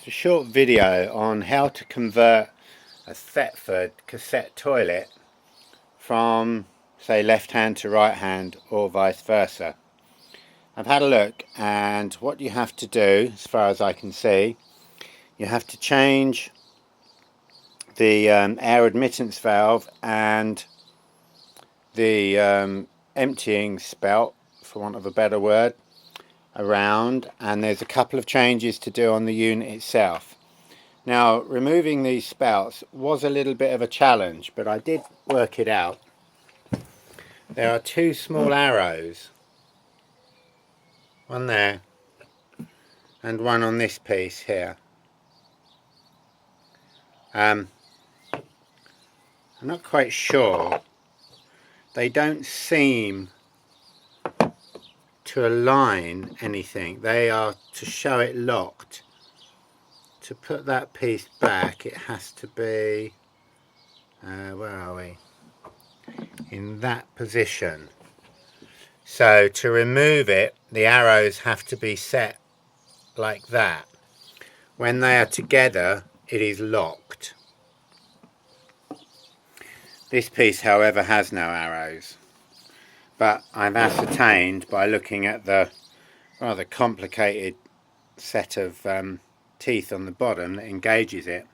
It's a short video on how to convert a Thetford cassette toilet from, say, left hand to right hand or vice versa. I've had a look, and what you have to do, as far as I can see, you have to change the air admittance valve and the emptying spout, for want of a better word, around, and there's a couple of changes to do on the unit itself. Now, removing these spouts was a little bit of a challenge, but I did work it out. There are two small arrows, one there and one on this piece here. I'm not quite sure. They don't seem to align anything. They are to show it locked. To put that piece back, it has to be where are we? In that position. So to remove it, the arrows have to be set like that. When they are together, it is locked. This piece, however, has no arrows, but I've ascertained by looking at the rather complicated set of teeth on the bottom that engages it.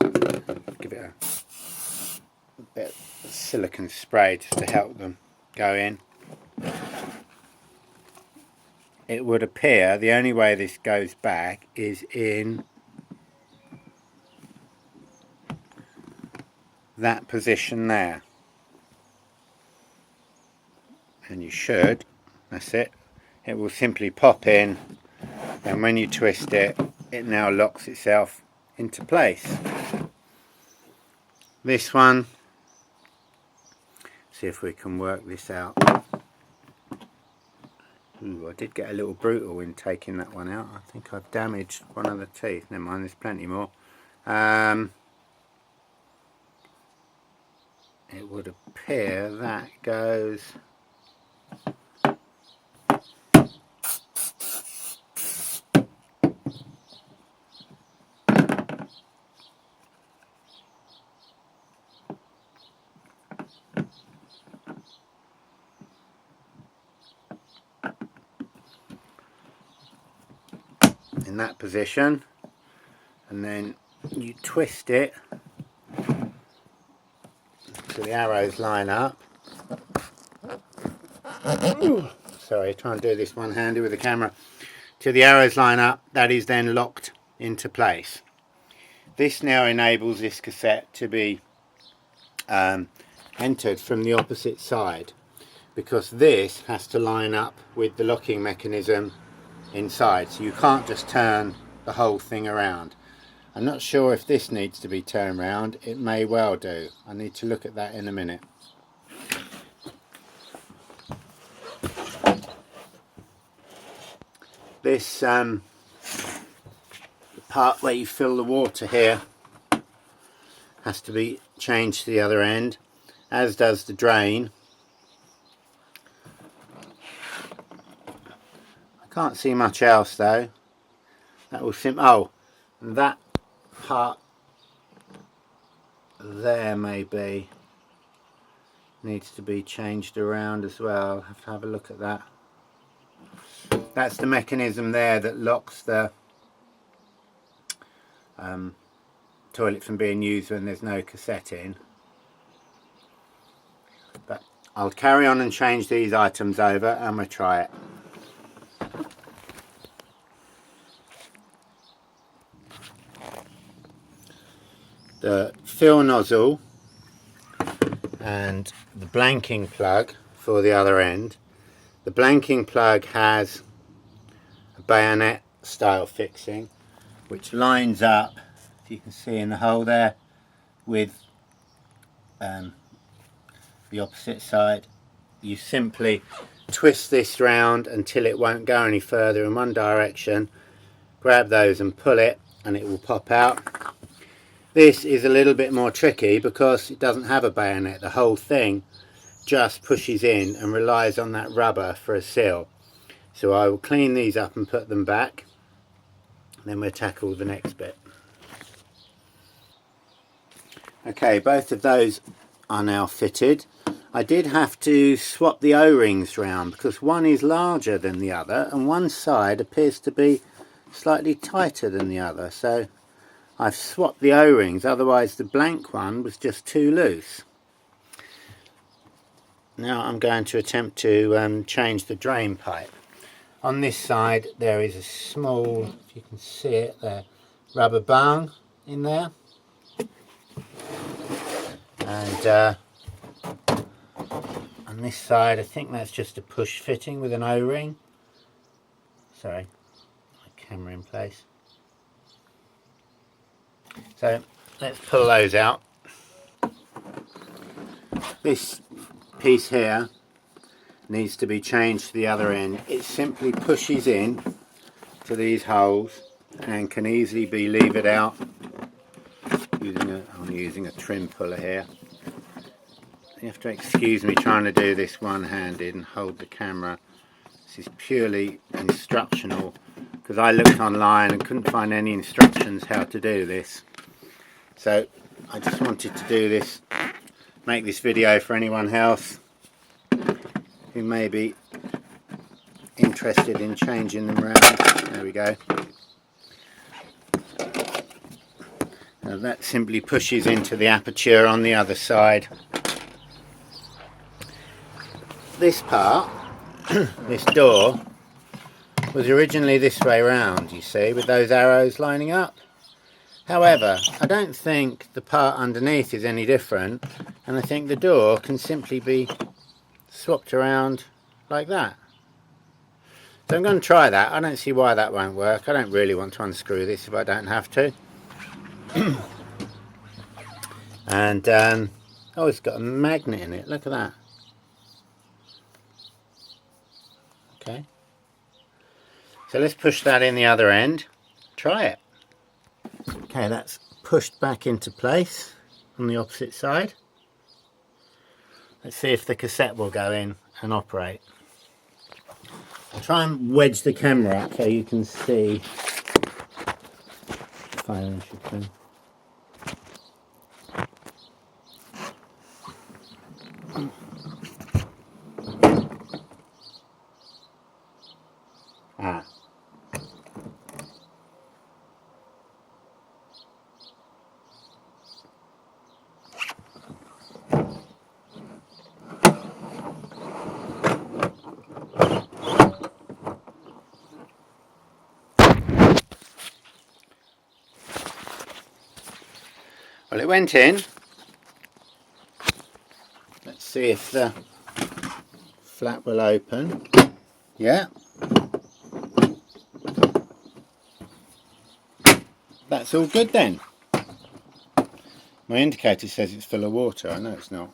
Give it a bit of silicone spray just to help them go in. It would appear the only way this goes back is in that position there. And you should, that's it, it will simply pop in, and when you twist it, it now locks itself into place. This one, see if we can work this out. Ooh, I did get a little brutal in taking that one out. I think I've damaged one of the teeth. Never mind, there's plenty more. It would appear that goes in that position, and then you twist it so the arrows line up. Ooh, sorry, try and do this one-handed with the camera. Till the arrows line up, that is then locked into place. This now enables this cassette to be entered from the opposite side, because this has to line up with the locking mechanism inside, so you can't just turn the whole thing around. I'm not sure if this needs to be turned around. It may well do. I need to look at that in a minute. This the part where you fill the water here has to be changed to the other end, as does the drain. I can't see much else though. That will oh, that part there maybe needs to be changed around as well. I'll have to have a look at that. That's the mechanism there that locks the toilet from being used when there's no cassette in. But I'll carry on and change these items over and we'll try it. The fill nozzle and the blanking plug for the other end. The blanking plug has a bayonet style fixing which lines up, if you can see in the hole there, with the opposite side. You simply twist this round until it won't go any further in one direction, grab those and pull it, and it will pop out. This is a little bit more tricky because it doesn't have a bayonet. The whole thing just pushes in and relies on that rubber for a seal. So I will clean these up and put them back. Then we'll tackle the next bit. Okay, both of those are now fitted. I did have to swap the O-rings round because one is larger than the other and one side appears to be slightly tighter than the other, so I've swapped the O-rings, otherwise the blank one was just too loose. Now I'm going to attempt to change the drain pipe. On this side there is a small, if you can see it there, rubber bung in there, and on this side I think that's just a push fitting with an O-ring. Sorry, my camera in place. So let's pull those out. This piece here needs to be changed to the other end. It simply pushes in to these holes and can easily be levered out I'm using a trim puller here. You have to excuse me trying to do this one-handed and hold the camera. This is purely instructional because I looked online and couldn't find any instructions how to do this. So I just wanted to do this, make this video for anyone else who may be interested in changing them around. There we go. Now that simply pushes into the aperture on the other side. This part, this door, was originally this way round, you see, with those arrows lining up. However, I don't think the part underneath is any different, and I think the door can simply be swapped around like that. So I'm going to try that. I don't see why that won't work. I don't really want to unscrew this if I don't have to. And oh, it's got a magnet in it, look at that. Okay, so let's push that in the other end, try it. Okay, that's pushed back into place on the opposite side. Let's see if the cassette will go in and operate. I'll try and wedge the camera up so you can see. If I can. Ah. Well, it went in. Let's see if the flap will open. Yeah. That's all good then. My indicator says it's full of water. I know it's not.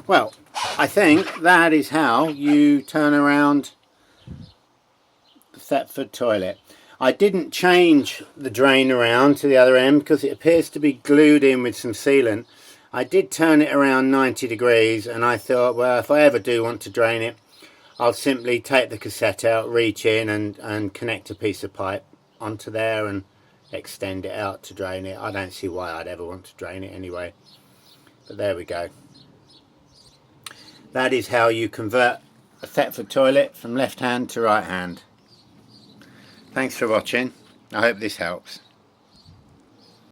Well, I think that is how you turn around the Thetford toilet. I didn't change the drain around to the other end because it appears to be glued in with some sealant. I did turn it around 90 degrees and I thought, well, if I ever do want to drain it, I'll simply take the cassette out, reach in and connect a piece of pipe onto there and extend it out to drain it. I don't see why I'd ever want to drain it anyway. But there we go. That is how you convert a Thetford toilet from left hand to right hand. Thanks for watching. I hope this helps.